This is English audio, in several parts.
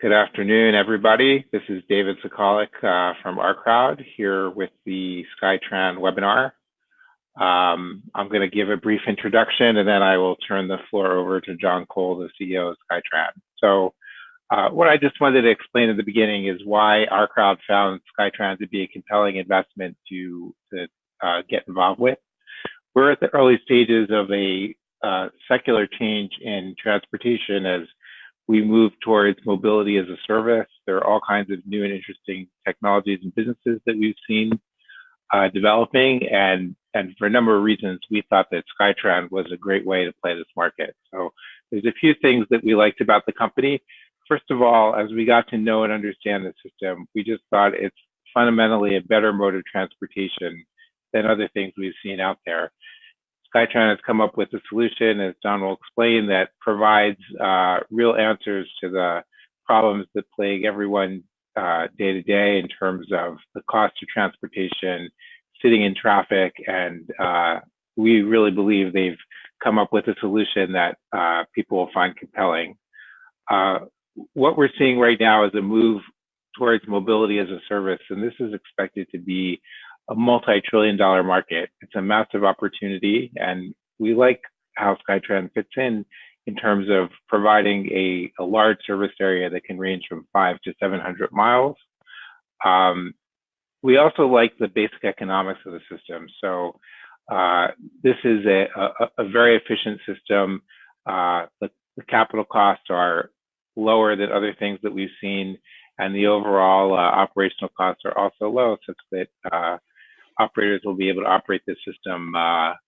Good afternoon, everybody. This is David Sokolic from our crowd here with the skyTran webinar. I'm going to give a brief introduction and then I will turn the floor over to John Cole, the CEO of skyTran. So what I just wanted to explain at the beginning is why our crowd found skyTran to be a compelling investment to get involved with. We're at the early stages of a secular change in transportation as we move towards mobility as a service. There are all kinds of new and interesting technologies and businesses that we've seen developing, and for a number of reasons, we thought that skyTran was a great way to play this market. So there's a few things that we liked about the company. First of all, as we got to know and understand the system, we just thought it's fundamentally a better mode of transportation than other things we've seen out there. skyTran has come up with a solution, as John will explain, that provides real answers to the problems that plague everyone day to day in terms of the cost of transportation, sitting in traffic, and we really believe they've come up with a solution that people will find compelling. What we're seeing right now is a move towards mobility as a service, and this is expected to be a multi-trillion-dollar market. It's a massive opportunity, and we like how skyTran fits in terms of providing a large service area that can range from 500 to 700 miles. We also like the basic economics of the system. So this is a very efficient system. The capital costs are lower than other things that we've seen, and the overall operational costs are also low, such that operators will be able to operate this system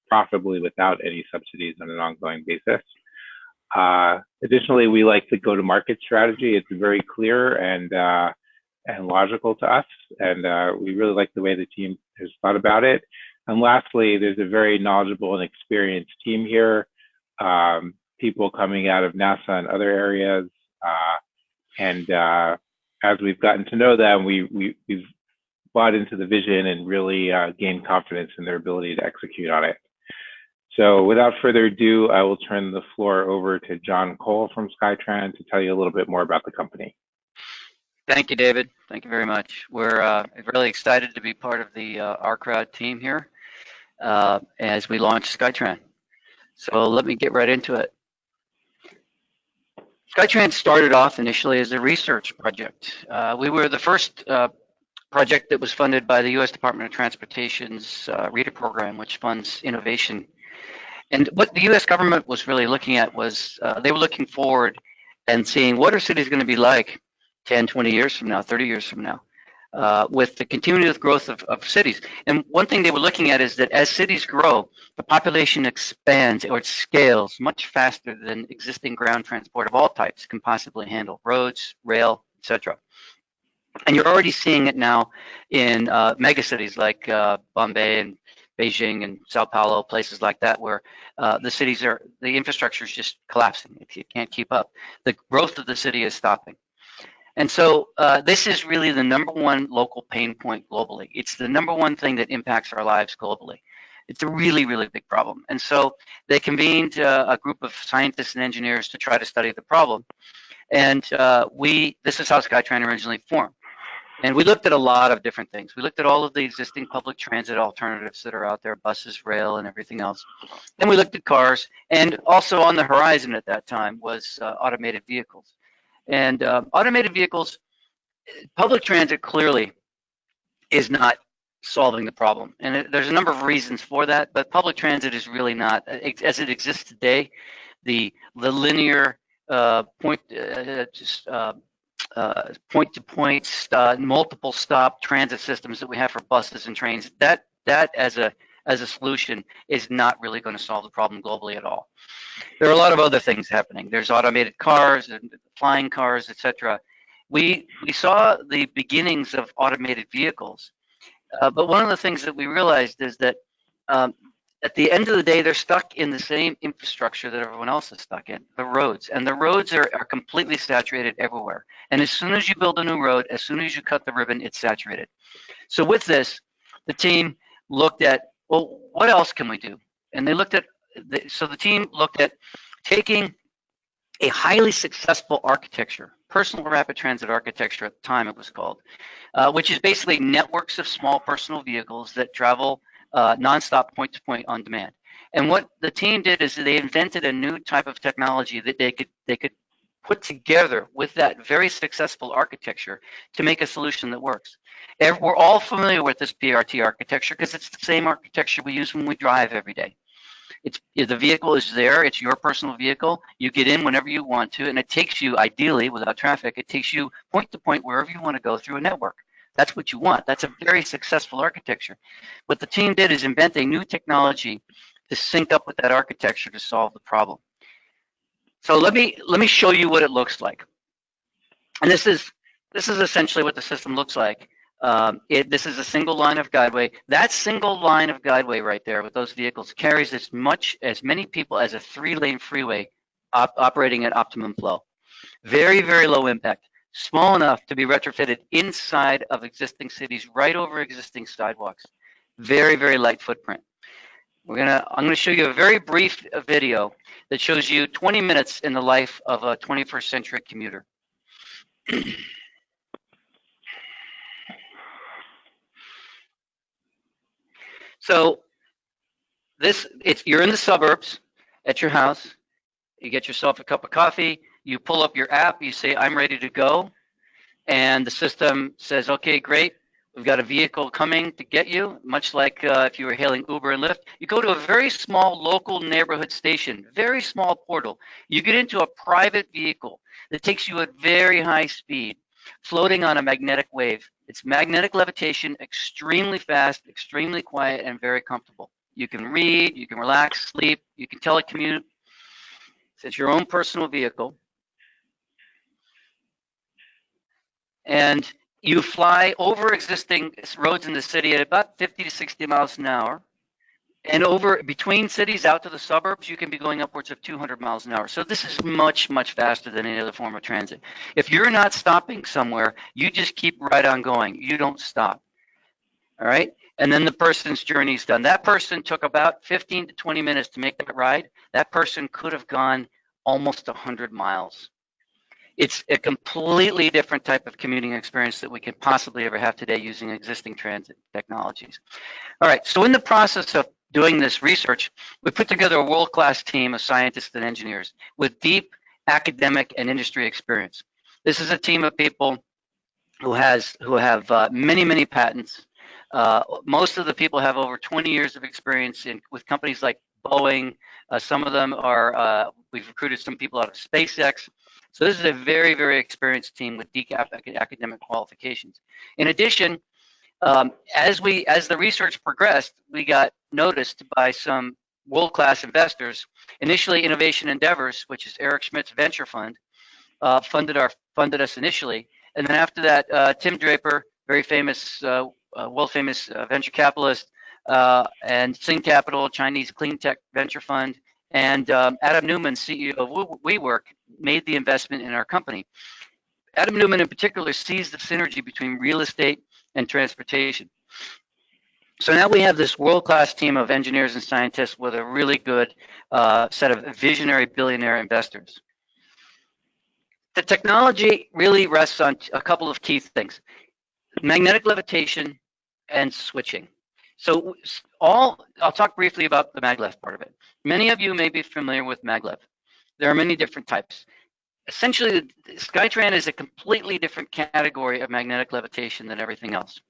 profitably without any subsidies on an ongoing basis. Additionally, we like the go-to-market strategy. It's very clear and logical to us, and we really like the way the team has thought about it. And lastly, there's a very knowledgeable and experienced team here, people coming out of NASA and other areas, and as we've gotten to know them, we've bought into the vision and really gained confidence in their ability to execute on it. So without further ado, I will turn the floor over to John Cole from skyTran to tell you a little bit more about the company. Thank you, David. Thank you very much. We're really excited to be part of the our crowd team here as we launch skyTran. So let me get right into it. skyTran started off initially as a research project. We were the first project that was funded by the U.S. Department of Transportation's READER program, which funds innovation. And what the U.S. government was really looking at was they were looking forward and seeing what are cities going to be like 10, 20 years from now, 30 years from now, with the continued growth of cities. And one thing they were looking at is that as cities grow, the population expands or it scales much faster than existing ground transport of all types can possibly handle: roads, rail, etc. And you're already seeing it now in megacities like Bombay and Beijing and Sao Paulo, places like that, where the infrastructure is just collapsing. It can't keep up. The growth of the city is stopping. And so this is really the number one local pain point globally. It's the number one thing that impacts our lives globally. It's a really, really big problem. And so they convened a group of scientists and engineers to try to study the problem. And this is how skyTran originally formed. And we looked at a lot of different things. We looked at all of the existing public transit alternatives that are out there, buses, rail, and everything else. Then we looked at cars, and also on the horizon at that time was automated vehicles. And automated vehicles, public transit clearly is not solving the problem. And there's a number of reasons for that, but public transit is really not, as it exists today, the linear point-to-point, multiple stop transit systems that we have for buses and trains, that as a solution is not really going to solve the problem globally at all. There are a lot of other things happening. There's automated cars and flying cars, etc. We saw the beginnings of automated vehicles, but one of the things that we realized is that at the end of the day, they're stuck in the same infrastructure that everyone else is stuck in, the roads. And the roads are completely saturated everywhere. And as soon as you build a new road, as soon as you cut the ribbon, it's saturated. So with this, the team looked at, well, what else can we do? And they looked at, so the team looked at taking a highly successful architecture, personal rapid transit architecture at the time it was called, which is basically networks of small personal vehicles that travel nonstop point to point on demand. And what the team did is they invented a new type of technology that they could put together with that very successful architecture to make a solution that works. We're all familiar with this PRT architecture because it's the same architecture we use when we drive every day. The vehicle is there. It's your personal vehicle. You get in whenever you want to, and it takes you, ideally, without traffic, it takes you point to point wherever you want to go through a network. That's what you want. That's a very successful architecture. What the team did is invent a new technology to sync up with that architecture to solve the problem. So let me show you what it looks like. And this is essentially what the system looks like. This is a single line of guideway. That single line of guideway right there with those vehicles carries as many people as a 3-lane freeway operating at optimum flow. Very, very low impact. Small enough to be retrofitted inside of existing cities, right over existing sidewalks. Very, very light footprint. I'm gonna show you a very brief video that shows you 20 minutes in the life of a 21st century commuter. So you're in the suburbs at your house. You get yourself a cup of coffee. You pull up your app. You say, "I'm ready to go," and the system says, "Okay, great. We've got a vehicle coming to get you." Much like if you were hailing Uber and Lyft, you go to a very small local neighborhood station, very small portal. You get into a private vehicle that takes you at very high speed, floating on a magnetic wave. It's magnetic levitation, extremely fast, extremely quiet, and very comfortable. You can read, you can relax, sleep, you can telecommute. It's your own personal vehicle. And you fly over existing roads in the city at about 50 to 60 miles an hour. And over between cities out to the suburbs, you can be going upwards of 200 miles an hour. So this is much, much faster than any other form of transit. If you're not stopping somewhere, you just keep right on going. You don't stop. All right? And then the person's journey is done. That person took about 15 to 20 minutes to make that ride. That person could have gone almost 100 miles. It's a completely different type of commuting experience that we can possibly ever have today using existing transit technologies. All right, so in the process of doing this research, we put together a world-class team of scientists and engineers with deep academic and industry experience. This is a team of people who have many, many patents. Most of the people have over 20 years of experience with companies like Boeing. Some of them are, we've recruited some people out of SpaceX. So this is a very, very experienced team with deep academic qualifications. In addition, as the research progressed, we got noticed by some world-class investors. Initially, Innovation Endeavors, which is Eric Schmidt's venture fund, funded us initially, and then after that, Tim Draper, very famous, world-famous venture capitalist, and Sing Capital, Chinese clean tech venture fund, and Adam Newman, CEO of WeWork, made the investment in our company. Adam Newman in particular sees the synergy between real estate and transportation. So now we have this world-class team of engineers and scientists with a really good set of visionary billionaire investors. The technology really rests on a couple of key things: magnetic levitation and switching. So I'll talk briefly about the maglev part of it. Many of you may be familiar with maglev. There are many different types. Essentially, skyTran is a completely different category of magnetic levitation than everything else.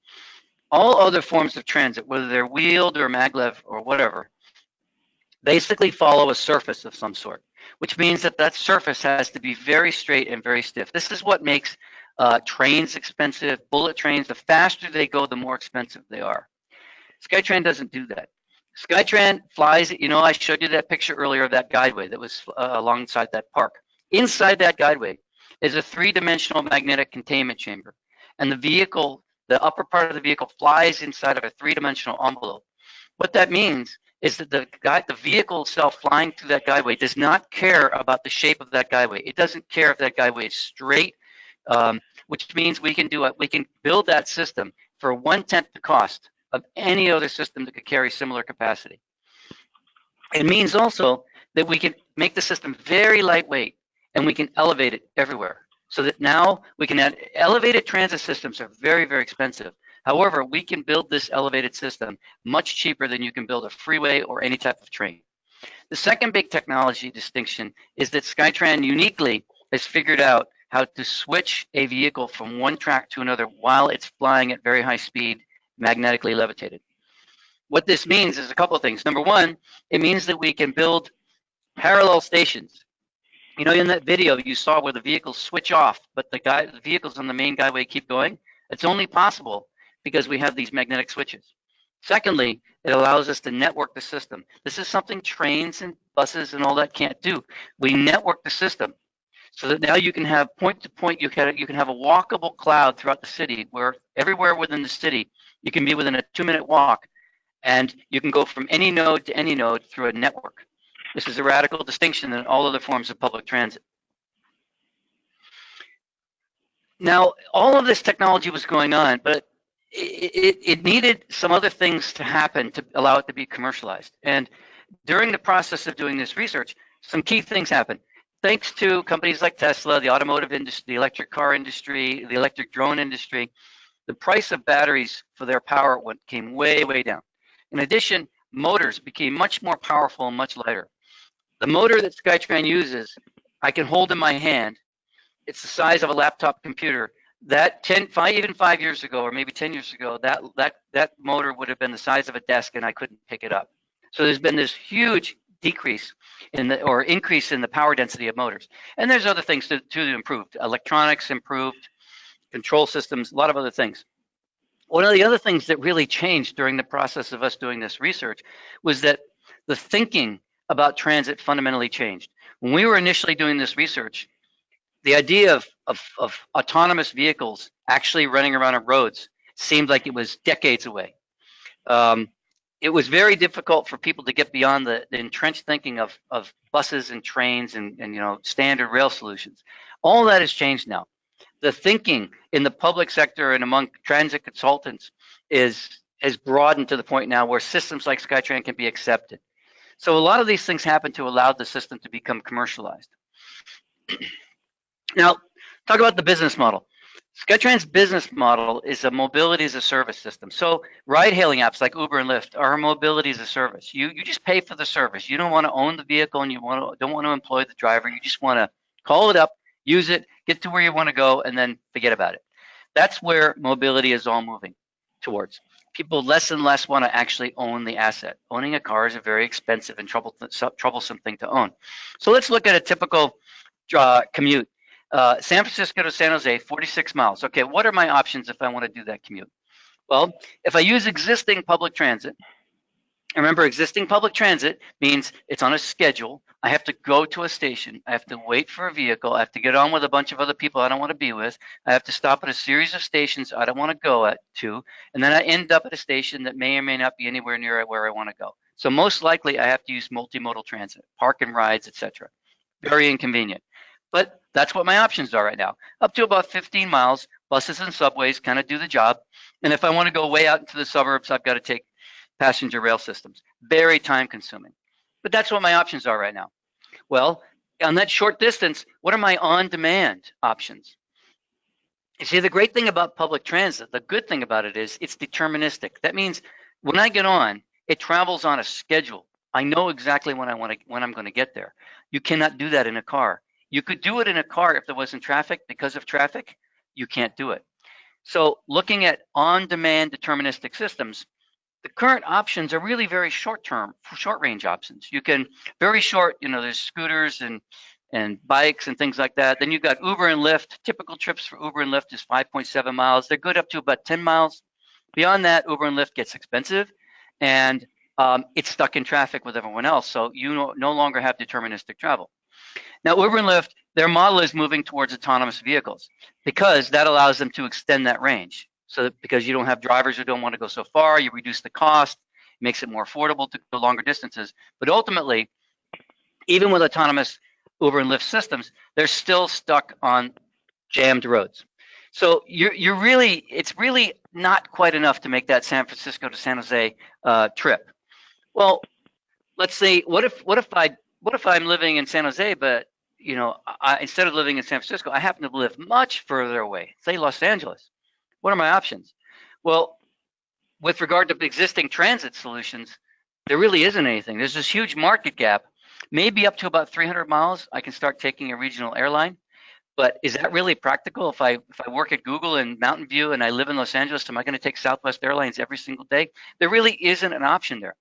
All other forms of transit, whether they're wheeled or maglev or whatever, basically follow a surface of some sort, which means that that surface has to be very straight and very stiff. This is what makes trains expensive, bullet trains. The faster they go, the more expensive they are. SkyTran doesn't do that. SkyTran flies, I showed you that picture earlier of that guideway that was alongside that park. Inside that guideway is a 3-dimensional magnetic containment chamber. And the vehicle, the upper part of the vehicle, flies inside of a 3-dimensional envelope. What that means is that the vehicle itself flying through that guideway does not care about the shape of that guideway. It doesn't care if that guideway is straight, which means we can build that system for 1/10 the cost of any other system that could carry similar capacity. It means also that we can make the system very lightweight. and we can elevate it everywhere. So that now we can add elevated transit systems are very, very expensive. However, we can build this elevated system much cheaper than you can build a freeway or any type of train. The second big technology distinction is that SkyTran uniquely has figured out how to switch a vehicle from one track to another while it's flying at very high speed, magnetically levitated. What this means is a couple of things. Number one, it means that we can build parallel stations. You know, in that video you saw where the vehicles switch off, but the vehicles on the main guideway keep going. It's only possible because we have these magnetic switches. Secondly, it allows us to network the system. This is something trains and buses and all that can't do. We network the system so that now you can have point to point, you can have a walkable cloud throughout the city where everywhere within the city, you can be within a 2-minute walk and you can go from any node to any node through a network. This is a radical distinction than all other forms of public transit. Now, all of this technology was going on, but it needed some other things to happen to allow it to be commercialized. And during the process of doing this research, some key things happened. Thanks to companies like Tesla, the automotive industry, the electric car industry, the electric drone industry, the price of batteries for their power came way, way down. In addition, motors became much more powerful and much lighter. The motor that SkyTran uses, I can hold in my hand. It's the size of a laptop computer. That even 5 years ago, or maybe 10 years ago, that motor would have been the size of a desk, and I couldn't pick it up. So there's been this huge decrease or increase in the power density of motors. And there's other things to improve. Electronics improved, control systems, a lot of other things. One of the other things that really changed during the process of us doing this research was that the thinking about transit fundamentally changed. When we were initially doing this research, the idea of autonomous vehicles actually running around on roads seemed like it was decades away. It was very difficult for people to get beyond the entrenched thinking of buses and trains and standard rail solutions. All that has changed now. The thinking in the public sector and among transit consultants has broadened to the point now where systems like SkyTran can be accepted. So a lot of these things happen to allow the system to become commercialized. Now, talk about the business model. SkyTran's business model is a mobility as a service system. So ride-hailing apps like Uber and Lyft are a mobility as a service. You just pay for the service. You don't want to own the vehicle and don't want to employ the driver. You just want to call it up, use it, get to where you want to go, and then forget about it. That's where mobility is all moving towards. People less and less want to actually own the asset. Owning a car is a very expensive and troublesome thing to own. So let's look at a typical commute. San Francisco to San Jose, 46 miles. Okay, what are my options if I want to do that commute? Well, if I use existing public transit, remember existing public transit means it's on a schedule. I have to go to a station. I have to wait for a vehicle. I have to get on with a bunch of other people I don't want to be with. I have to stop at a series of stations I don't want to go to, and then I end up at a station that may or may not be anywhere near where I want to go. So most likely I have to use multimodal transit, park and rides, etc. Very inconvenient. But that's what my options are right now. Up to about 15 miles, buses and subways kind of do the job. And if I want to go way out into the suburbs, I've got to take passenger rail systems. Very time consuming. But that's what my options are right now. Well, on that short distance, what are my on-demand options? You see, the great thing about public transit, the good thing about it is it's deterministic. That means when I get on, it travels on a schedule. I know exactly when I'm going to get there. You cannot do that in a car. You could do it in a car if there wasn't traffic. Because of traffic, you can't do it. So looking at on-demand deterministic systems, the current options are really very short-term, short-range options. You can, very short, there's scooters and bikes and things like that. Then you've got Uber and Lyft. Typical trips for Uber and Lyft is 5.7 miles. They're good up to about 10 miles. Beyond that, Uber and Lyft gets expensive, and it's stuck in traffic with everyone else. So you no longer have deterministic travel. Now, Uber and Lyft, their model is moving towards autonomous vehicles because that allows them to extend that range. So because you don't have drivers who don't want to go so far, you reduce the cost, makes it more affordable to go longer distances. But ultimately, even with autonomous Uber and Lyft systems, they're still stuck on jammed roads. So it's really not quite enough to make that San Francisco to San Jose trip. Well, let's say what if I'm living in San Jose, but instead of living in San Francisco, I happen to live much further away, say Los Angeles. What are my options? Well, with regard to existing transit solutions, there really isn't anything. There's this huge market gap. Maybe up to about 300 miles, I can start taking a regional airline. But is that really practical? If I work at Google in Mountain View and I live in Los Angeles, am I going to take Southwest Airlines every single day? There really isn't an option there.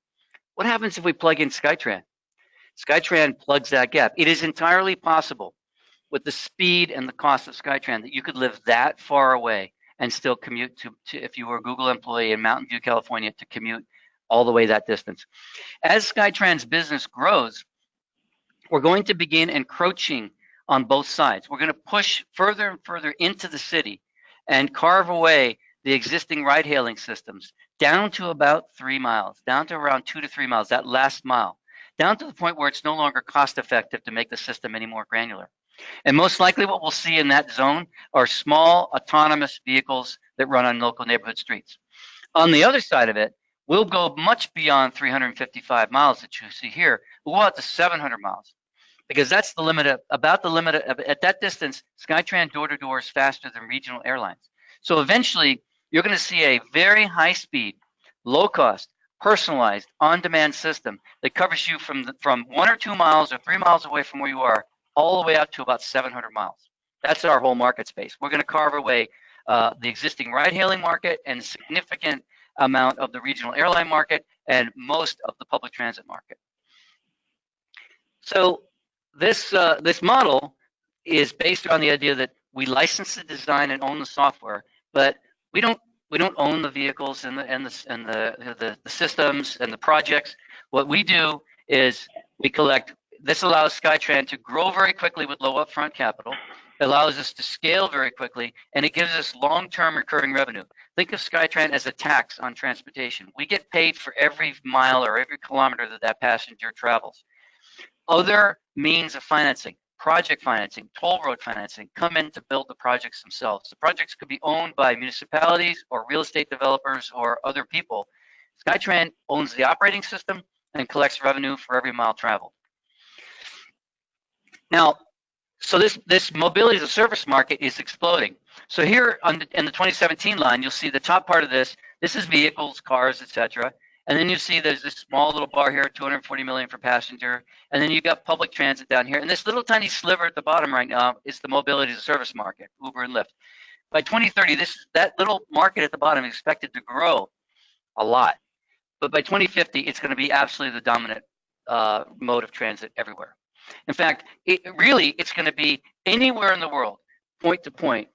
What happens if we plug in SkyTran? SkyTran plugs that gap. It is entirely possible with the speed and the cost of SkyTran that you could live that far away and still commute to if you were a Google employee in Mountain View, California, to commute all the way that distance. As SkyTran's business grows, we're going to begin encroaching on both sides. We're going to push further and further into the city and carve away the existing ride-hailing systems down to about 3 miles, down to around 2 to 3 miles, that last mile, down to the point where it's no longer cost-effective to make the system any more granular. And most likely what we'll see in that zone are small autonomous vehicles that run on local neighborhood streets. On the other side of it, we'll go much beyond 355 miles that you see here. We'll go out to 700 miles because that's the limit at that distance. SkyTran door-to-door is faster than regional airlines. So eventually, you're going to see a very high-speed, low-cost, personalized, on-demand system that covers you from 1 or 2 miles or 3 miles away from where you are all the way up to about 700 miles. That's our whole market space. We're going to carve away the existing ride-hailing market and a significant amount of the regional airline market and most of the public transit market. So this model is based on the idea that we license the design and own the software, but we don't own the vehicles and the systems and the projects. What we do is we collect. This allows SkyTran to grow very quickly with low upfront capital. It allows us to scale very quickly, and it gives us long-term recurring revenue. Think of SkyTran as a tax on transportation. We get paid for every mile or every kilometer that passenger travels. Other means of financing, project financing, toll road financing, come in to build the projects themselves. The projects could be owned by municipalities or real estate developers or other people. SkyTran owns the operating system and collects revenue for every mile traveled. Now, so this mobility as a service market is exploding. So here in the 2017 line, you'll see the top part of this. This is vehicles, cars, etc. And then you see there's this small little bar here, 240 million for passenger. And then you've got public transit down here. And this little tiny sliver at the bottom right now is the mobility as a service market, Uber and Lyft. By 2030, that little market at the bottom is expected to grow a lot. But by 2050, it's going to be absolutely the dominant mode of transit everywhere. In fact, it's going to be anywhere in the world, point to point,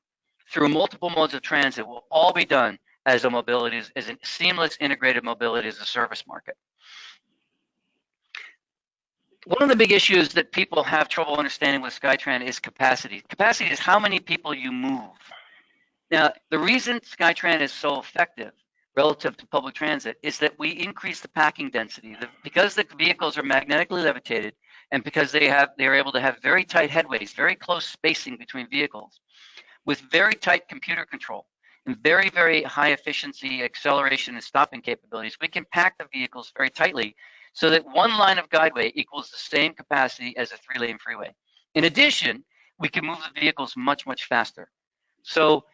through multiple modes of transit, will all be done as a seamless integrated mobility as a service market. One of the big issues that people have trouble understanding with SkyTran is capacity. Capacity is how many people you move. Now, the reason SkyTran is so effective relative to public transit is that we increase the packing density. Because the vehicles are magnetically levitated, and because they are able to have very tight headways, very close spacing between vehicles, with very tight computer control and very, very high efficiency acceleration and stopping capabilities, we can pack the vehicles very tightly so that one line of guideway equals the same capacity as a 3-lane freeway. In addition, we can move the vehicles much, much faster. So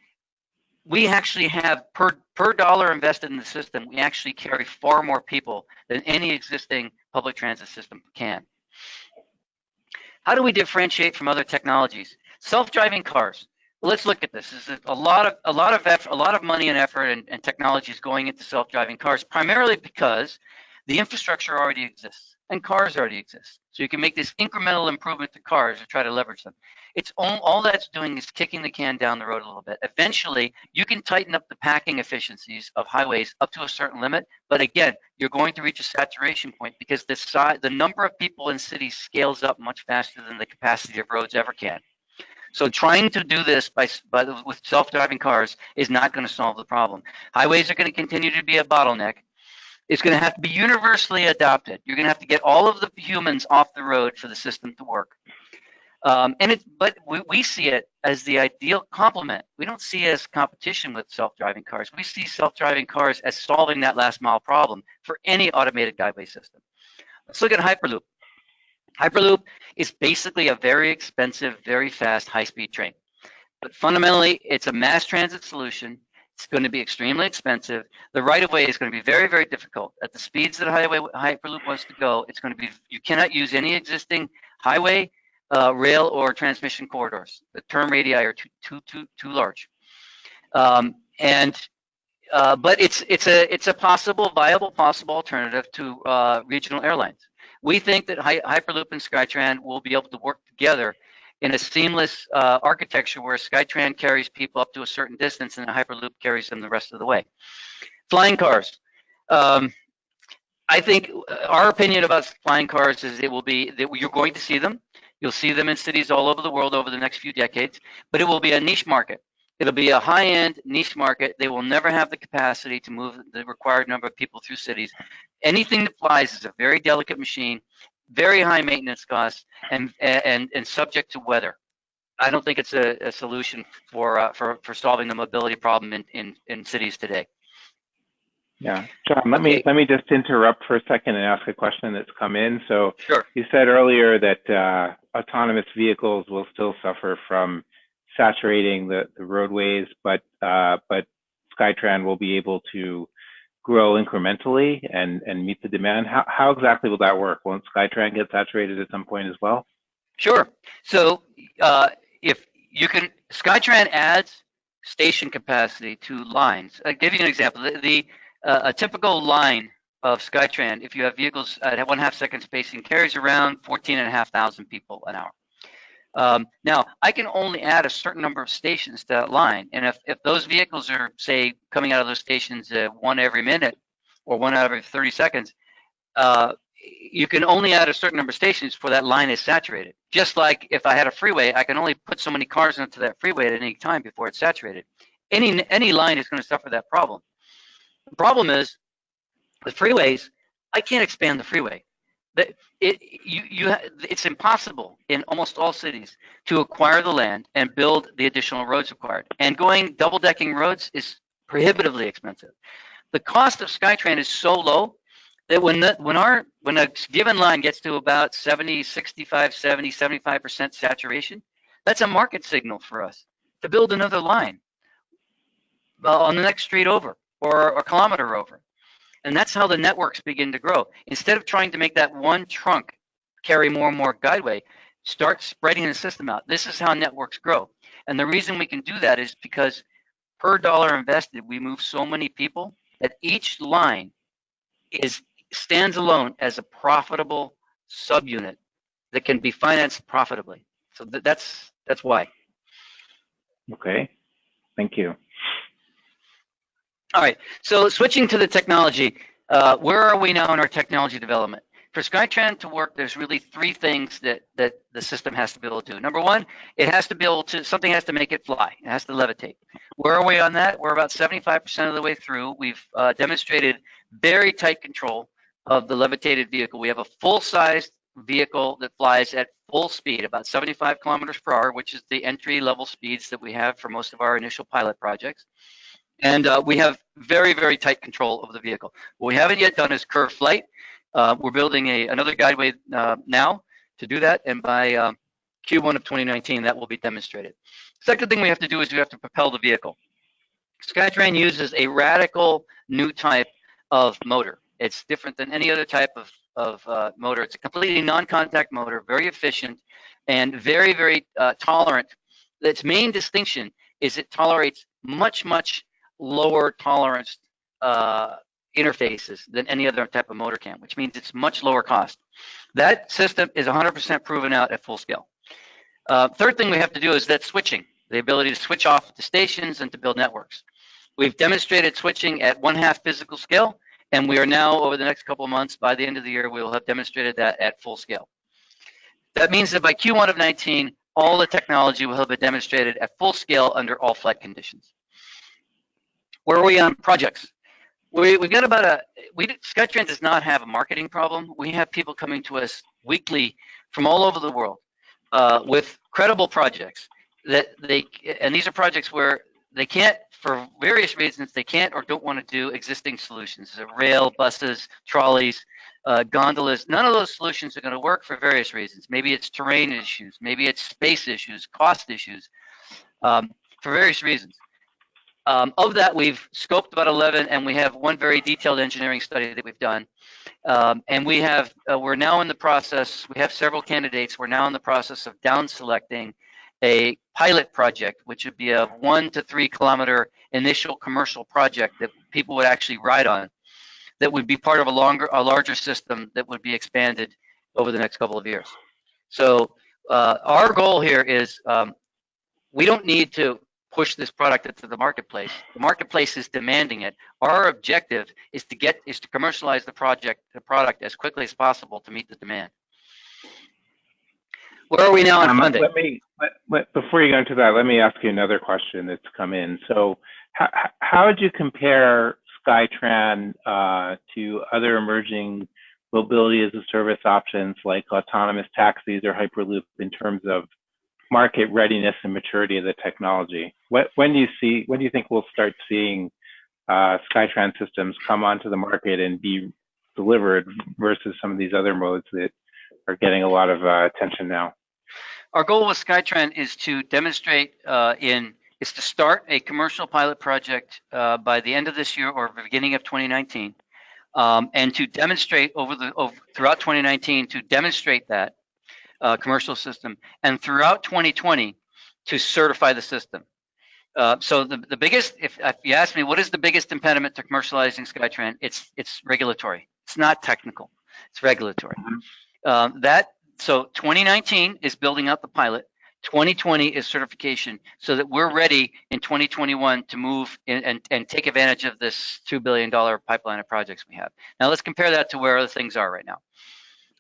we actually have, per dollar invested in the system, we actually carry far more people than any existing public transit system can. How do we differentiate from other technologies? Self-driving cars. Well, let's look at this. This is a lot of money and effort and technology is going into self-driving cars, primarily because the infrastructure already exists and cars already exist. So you can make this incremental improvement to cars to try to leverage them. It's all that's doing is kicking the can down the road a little bit. Eventually, you can tighten up the packing efficiencies of highways up to a certain limit, but again, you're going to reach a saturation point because the number of people in cities scales up much faster than the capacity of roads ever can. So trying to do this with self-driving cars is not going to solve the problem. Highways are going to continue to be a bottleneck. It's going to have to be universally adopted. You're going to have to get all of the humans off the road for the system to work. But we see it as the ideal complement. We don't see it as competition with self-driving cars. We see self-driving cars as solving that last mile problem for any automated guideway system. Let's look at Hyperloop. Hyperloop is basically a very expensive, very fast, high-speed train. But fundamentally, it's a mass transit solution. It's going to be extremely expensive. The right-of-way is going to be very, very difficult. At the speeds that Hyperloop wants to go, it's going to be, you cannot use any existing highway, rail, or transmission corridors. The term radii are too large. And but it's a viable possible alternative to regional airlines. We think that Hyperloop and SkyTran will be able to work together in a seamless architecture where SkyTran carries people up to a certain distance and Hyperloop carries them the rest of the way. Flying cars. I think our opinion about flying cars is it will be that you're going to see them. You'll see them in cities all over the world over the next few decades, but it will be a niche market. It'll be a high-end niche market. They will never have the capacity to move the required number of people through cities. Anything that flies is a very delicate machine, very high maintenance costs, and subject to weather. I don't think it's a solution for solving the mobility problem in cities today. Yeah, John, let me just interrupt for a second and ask a question that's come in. So sure. You said earlier that autonomous vehicles will still suffer from saturating the roadways, but SkyTran will be able to grow incrementally and meet the demand. How exactly will that work? Won't SkyTran get saturated at some point as well? Sure. So if you can, SkyTran adds station capacity to lines. I'll give you an example. A typical line of SkyTran, if you have vehicles at 1/2 second spacing, carries around 14,500 people an hour. Now, I can only add a certain number of stations to that line, and if those vehicles are, say, coming out of those stations one every minute or one out every 30 seconds, you can only add a certain number of stations before that line is saturated. Just like if I had a freeway, I can only put so many cars into that freeway at any time before it's saturated. Any line is going to suffer that problem. The problem is, with freeways, I can't expand the freeway. It's impossible in almost all cities to acquire the land and build the additional roads required. And going double-decking roads is prohibitively expensive. The cost of SkyTran is so low that when a given line gets to about 70, 65, 70, 75% saturation, that's a market signal for us to build another line on the next street over or a kilometer over. And that's how the networks begin to grow. Instead of trying to make that one trunk carry more and more guideway, start spreading the system out. This is how networks grow. And the reason we can do that is because per dollar invested, we move so many people that each line stands alone as a profitable subunit that can be financed profitably. So that's why. Okay, thank you. All right, so switching to the technology, where are we now in our technology development? For SkyTran to work, there's really three things that the system has to be able to do. Number one, it has to be able to, something has to make it fly. It has to levitate. Where are we on that? We're about 75% of the way through. We've demonstrated very tight control of the levitated vehicle. We have a full-sized vehicle that flies at full speed, about 75 kilometers per hour, which is the entry-level speeds that we have for most of our initial pilot projects. And we have very, very tight control of the vehicle. What we haven't yet done is curved flight. We're building another guideway now to do that, and by Q1 of 2019, that will be demonstrated. Second thing we have to do is we have to propel the vehicle. SkyTran uses a radical new type of motor. It's different than any other type of motor. It's a completely non-contact motor, very efficient, and very, very tolerant. Its main distinction is it tolerates much, much lower tolerance interfaces than any other type of motor can, which means it's much lower cost. That system is 100% proven out at full scale. Third thing we have to do is that switching, the ability to switch off the stations and to build networks. We've demonstrated switching at 1/2 physical scale, and we are now, over the next couple of months, by the end of the year, we will have demonstrated that at full scale. That means that by Q1 of 19, all the technology will have been demonstrated at full scale under all flight conditions. Where are we on projects? We've got about SkyTran does not have a marketing problem. We have people coming to us weekly from all over the world with credible projects and these are projects where they can't, for various reasons, they can't or don't want to do existing solutions. So rail, buses, trolleys, gondolas. None of those solutions are going to work for various reasons. Maybe it's terrain issues, maybe it's space issues, cost issues, for various reasons. Of that, we've scoped about 11, and we have one very detailed engineering study that we've done. And we're now in the process, we have several candidates. We're now in the process of down selecting a pilot project, which would be a 1 to 3 kilometer initial commercial project that people would actually ride on, that would be part of a larger system that would be expanded over the next couple of years. So our goal here is we don't need to push this product into the marketplace. The marketplace is demanding it. Our objective is to commercialize the product as quickly as possible to meet the demand. Where are we now on funding? Before you go into that, let me ask you another question that's come in. So how would you compare skyTran to other emerging mobility as a service options like autonomous taxis or Hyperloop in terms of market readiness and maturity of the technology? When do you think we'll start seeing skyTran systems come onto the market and be delivered versus some of these other modes that are getting a lot of attention now? Our goal with skyTran is to demonstrate is to start a commercial pilot project by the end of this year or the beginning of 2019, and to demonstrate throughout 2019 to demonstrate that commercial system, and throughout 2020 to certify the system. So the biggest, if you ask me, what is the biggest impediment to commercializing skyTran? It's regulatory. It's not technical. It's regulatory. So 2019 is building out the pilot. 2020 is certification, so that we're ready in 2021 to move in and take advantage of this $2 billion pipeline of projects we have. Now let's compare that to where other things are right now.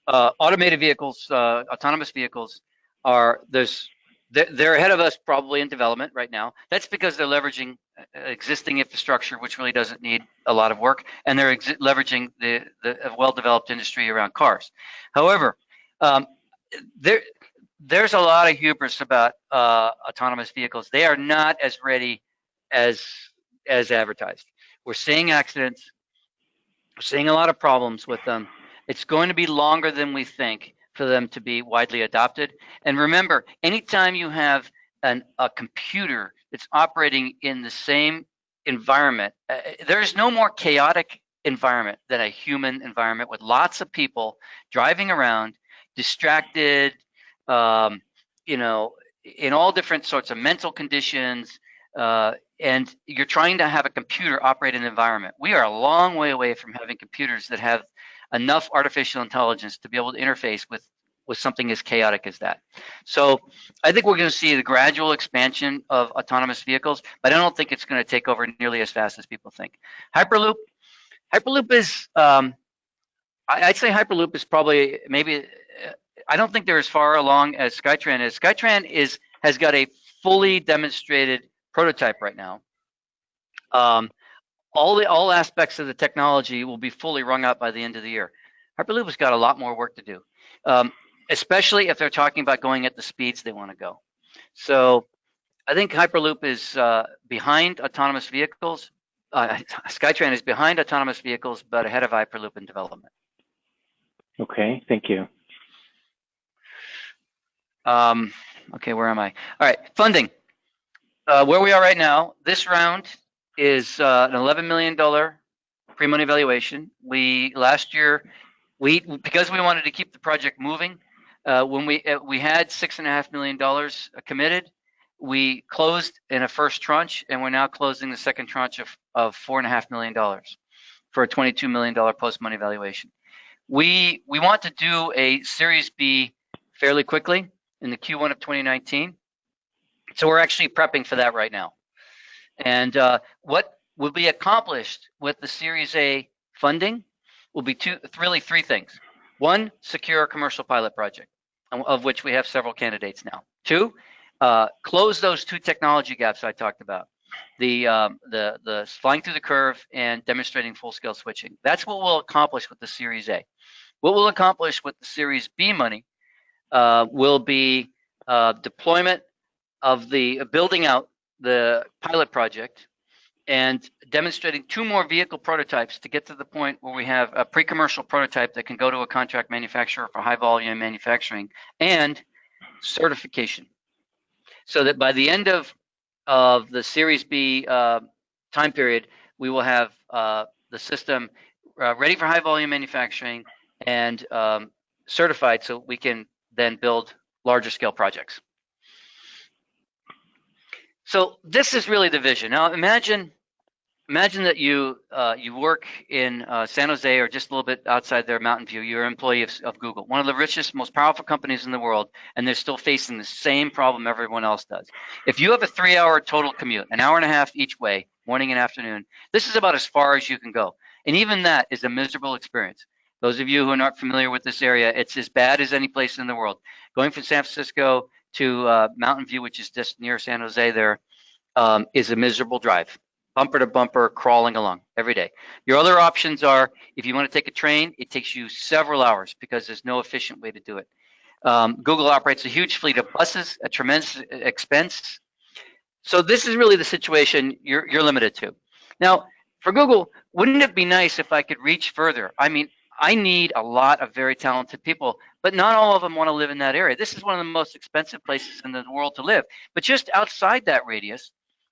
Automated vehicles, autonomous vehicles they're ahead of us probably in development right now. That's because they're leveraging existing infrastructure, which really doesn't need a lot of work, and they're leveraging the well-developed industry around cars. However, there's a lot of hubris about autonomous vehicles. They are not as ready as advertised. We're seeing accidents. We're seeing a lot of problems with them. It's going to be longer than we think for them to be widely adopted. And remember, anytime you have a computer that's operating in the same environment, there's no more chaotic environment than a human environment with lots of people driving around, distracted, in all different sorts of mental conditions, and you're trying to have a computer operate in an environment. We are a long way away from having computers that have enough artificial intelligence to be able to interface with something as chaotic as that. So I think we're going to see the gradual expansion of autonomous vehicles, but I don't think it's going to take over nearly as fast as people think. Hyperloop is, I'd say Hyperloop is probably maybe, I don't think they're as far along as skyTran is. skyTran has got a fully demonstrated prototype right now. All aspects of the technology will be fully rung out by the end of the year. Hyperloop has got a lot more work to do, especially if they're talking about going at the speeds they want to go. So I think Hyperloop is behind autonomous vehicles. skyTran is behind autonomous vehicles, but ahead of Hyperloop in development. Okay, thank you. Okay, where am I? All right, funding. Where we are right now, this round is an $11 million pre-money valuation. Last year, because we wanted to keep the project moving, when we had $6.5 million committed, we closed in a first tranche, and we're now closing the second tranche of $4.5 million for a $22 million post-money valuation. We want to do a Series B fairly quickly in the Q1 of 2019. So we're actually prepping for that right now. And what will be accomplished with the Series A funding will be really three things. One, secure a commercial pilot project, of which we have several candidates now. Two, close those two technology gaps I talked about, the flying through the curve and demonstrating full-scale switching. That's what we'll accomplish with the Series A. What we'll accomplish with the Series B money will be deployment of building out the pilot project and demonstrating 2 more vehicle prototypes to get to the point where we have a pre-commercial prototype that can go to a contract manufacturer for high volume manufacturing and certification. So that by the end of the Series B time period, we will have the system ready for high volume manufacturing and certified so we can then build larger scale projects. So this is really the vision. Now imagine that you work in San Jose or just a little bit outside there, Mountain View. You're an employee of Google, one of the richest, most powerful companies in the world, and they're still facing the same problem everyone else does. If you have a 3-hour total commute, an hour and a half each way, morning and afternoon, this is about as far as you can go. And even that is a miserable experience. Those of you who are not familiar with this area, it's as bad as any place in the world. Going from San Francisco to Mountain View, which is just near San Jose there, is a miserable drive. Bumper to bumper, crawling along every day. Your other options are, if you want to take a train, it takes you several hours because there's no efficient way to do it. Google operates a huge fleet of buses at tremendous expense. So this is really the situation you're limited to. Now, for Google, wouldn't it be nice if I could reach further? I mean, I need a lot of very talented people, but not all of them want to live in that area. This is one of the most expensive places in the world to live. But just outside that radius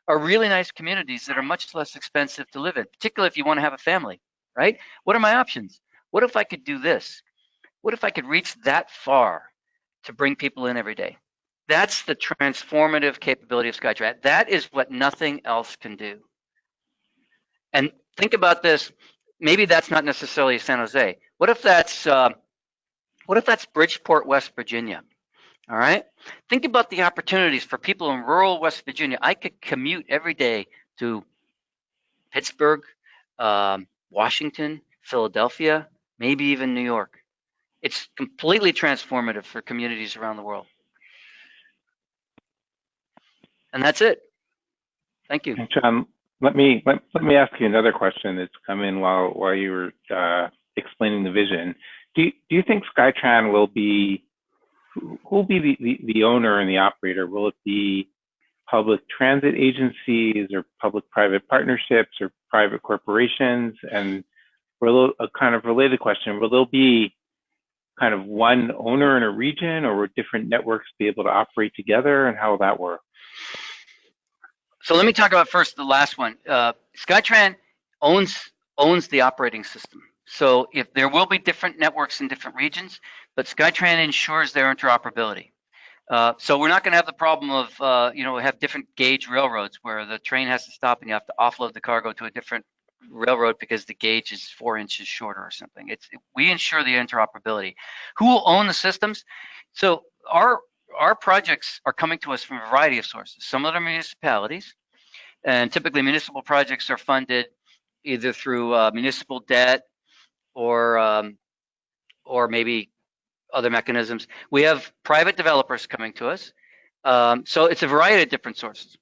are really nice communities that are much less expensive to live in, particularly if you want to have a family, right? What are my options? What if I could do this? What if I could reach that far to bring people in every day? That's the transformative capability of skyTran. That is what nothing else can do. And think about this. Maybe that's not necessarily San Jose. What if that's Bridgeport, West Virginia? All right. Think about the opportunities for people in rural West Virginia. I could commute every day to Pittsburgh, Washington, Philadelphia, maybe even New York. It's completely transformative for communities around the world. And that's it. Thank you. John, let me ask you another question that's come in while you were explaining the vision. Do you think skyTran will be, who will be the owner and the operator? Will it be public transit agencies or public-private partnerships or private corporations? And a kind of related question, will there be kind of one owner in a region, or will different networks be able to operate together, and how will that work? So let me talk about first the last one. skyTran owns the operating system. So if there will be different networks in different regions, but skyTran ensures their interoperability. So we're not going to have the problem of have different gauge railroads where the train has to stop and you have to offload the cargo to a different railroad because the gauge is 4 inches shorter or something. We ensure the interoperability. Who will own the systems? So our projects are coming to us from a variety of sources. Some of them are municipalities, and typically municipal projects are funded either through municipal debt or maybe other mechanisms. We have private developers coming to us. So it's a variety of different sources.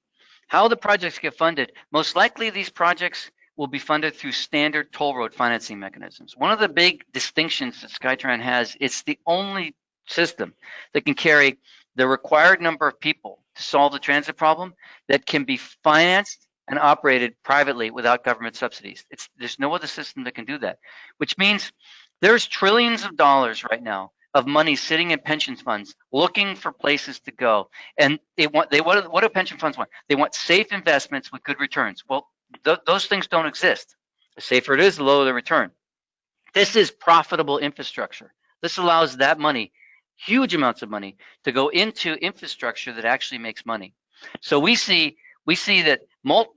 How the projects get funded, most likely these projects will be funded through standard toll road financing mechanisms. One of the big distinctions that skyTran has, it's the only system that can carry the required number of people to solve the transit problem that can be financed and operated privately without government subsidies. There's no other system that can do that, which means there's trillions of dollars right now of money sitting in pension funds looking for places to go. And what do pension funds want? They want safe investments with good returns. Well, those things don't exist. The safer it is, the lower the return. This is profitable infrastructure. This allows that money, huge amounts of money, to go into infrastructure that actually makes money. So we see that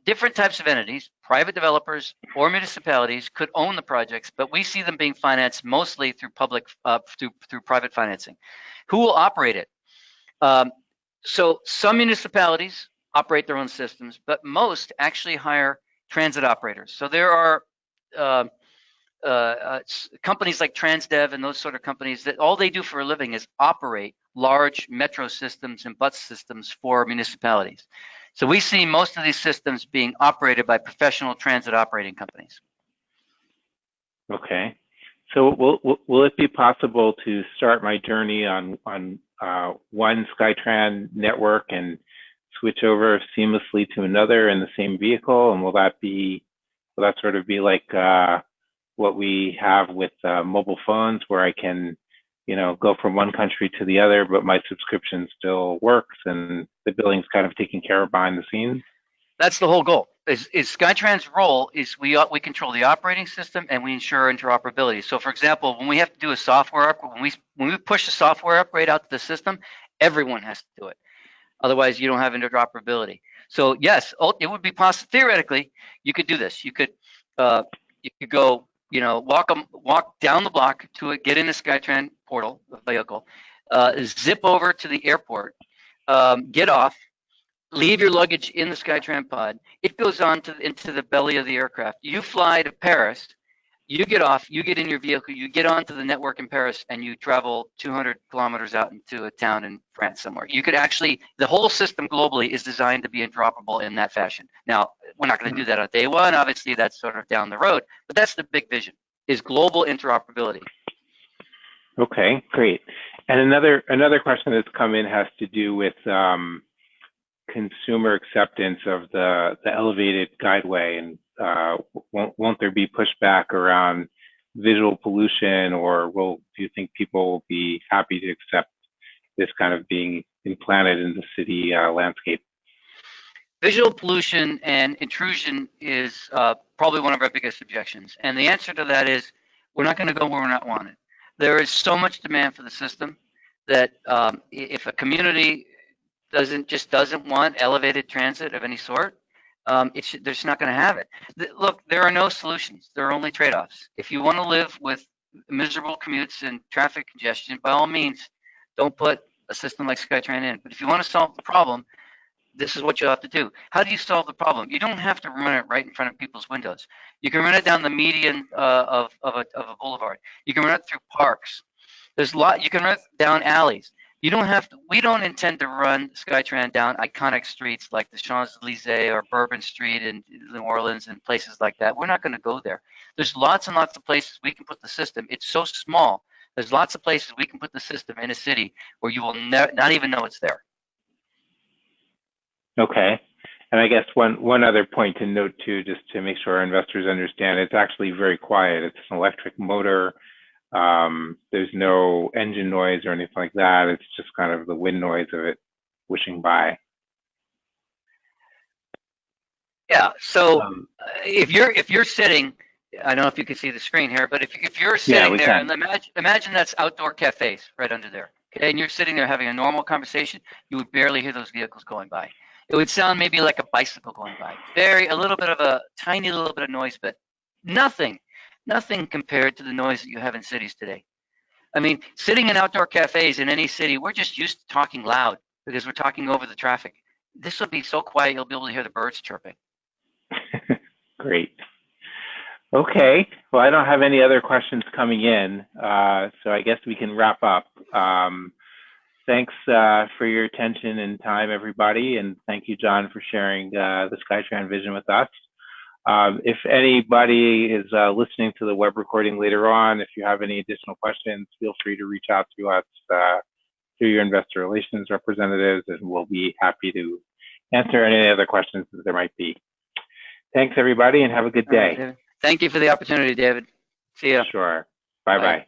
different types of entities, private developers or municipalities, could own the projects, but we see them being financed mostly through through private financing. Who will operate it? So some municipalities operate their own systems, but most actually hire transit operators. So there are companies like Transdev and those sort of companies that all they do for a living is operate large metro systems and bus systems for municipalities. So we see most of these systems being operated by professional transit operating companies. Okay. So will it be possible to start my journey on one skyTran network and switch over seamlessly to another in the same vehicle? And will that sort of be like what we have with mobile phones, where I can, go from one country to the other, but my subscription still works and the billing's kind of taken care of behind the scenes? That's the whole goal. Is SkyTran's role is we control the operating system and we ensure interoperability. So, for example, when we have to do a software upgrade, when we push a software upgrade out to the system, everyone has to do it. Otherwise, you don't have interoperability. So, yes, it would be possible. Theoretically, you could do this. You could go, walk down the block to it, get in the SkyTran portal vehicle, zip over to the airport, get off, leave your luggage in the SkyTran pod. It goes on into the belly of the aircraft. You fly to Paris. You get off. You get in your vehicle. You get onto the network in Paris, and you travel 200 kilometers out into a town in France somewhere. You could actually, the whole system globally is designed to be interoperable in that fashion. Now, we're not going to do that on day one. Obviously, that's sort of down the road. But that's the big vision: is global interoperability. Okay, great. And another question that's come in has to do with consumer acceptance of the elevated guideway, and won't there be pushback around visual pollution, or do you think people will be happy to accept this kind of being implanted in the city landscape? Visual pollution and intrusion is probably one of our biggest objections, and the answer to that is we're not going to go where we're not wanted. There is so much demand for the system that if a community doesn't want elevated transit of any sort, they're just not going to have it. Look, there are no solutions. There are only trade-offs. If you want to live with miserable commutes and traffic congestion, by all means, don't put a system like SkyTran in. But if you want to solve the problem, this is what you have to do. How do you solve the problem? You don't have to run it right in front of people's windows. You can run it down the median of a boulevard. You can run it through parks. You can run it down alleys. You don't have to. We don't intend to run SkyTran down iconic streets like the Champs-Elysees or Bourbon Street in New Orleans and places like that. We're not going to go there. There's lots and lots of places we can put the system. It's so small. There's lots of places we can put the system in a city where you will not even know it's there. Okay. And I guess one other point to note too, just to make sure our investors understand, it's actually very quiet. It's an electric motor. There's no engine noise or anything like that. It's just kind of the wind noise of it whooshing by. Yeah. So if you're sitting, I don't know if you can see the screen here, but if you're sitting there, and imagine that's outdoor cafes right under there. Okay, and you're sitting there having a normal conversation, you would barely hear those vehicles going by. It would sound maybe like a bicycle going by. A little bit of a tiny little bit of noise, but nothing compared to the noise that you have in cities today. I mean, sitting in outdoor cafes in any city, we're just used to talking loud because we're talking over the traffic. This will be so quiet, you'll be able to hear the birds chirping. Great. Okay. Well, I don't have any other questions coming in, so I guess we can wrap up. Thanks for your attention and time, everybody, and thank you, John, for sharing the SkyTran vision with us. If anybody is listening to the web recording later on, if you have any additional questions, feel free to reach out to us through your investor relations representatives, and we'll be happy to answer any other questions that there might be. Thanks, everybody, and have a good day. Thank you for the opportunity, David. See ya. Sure. Bye-bye.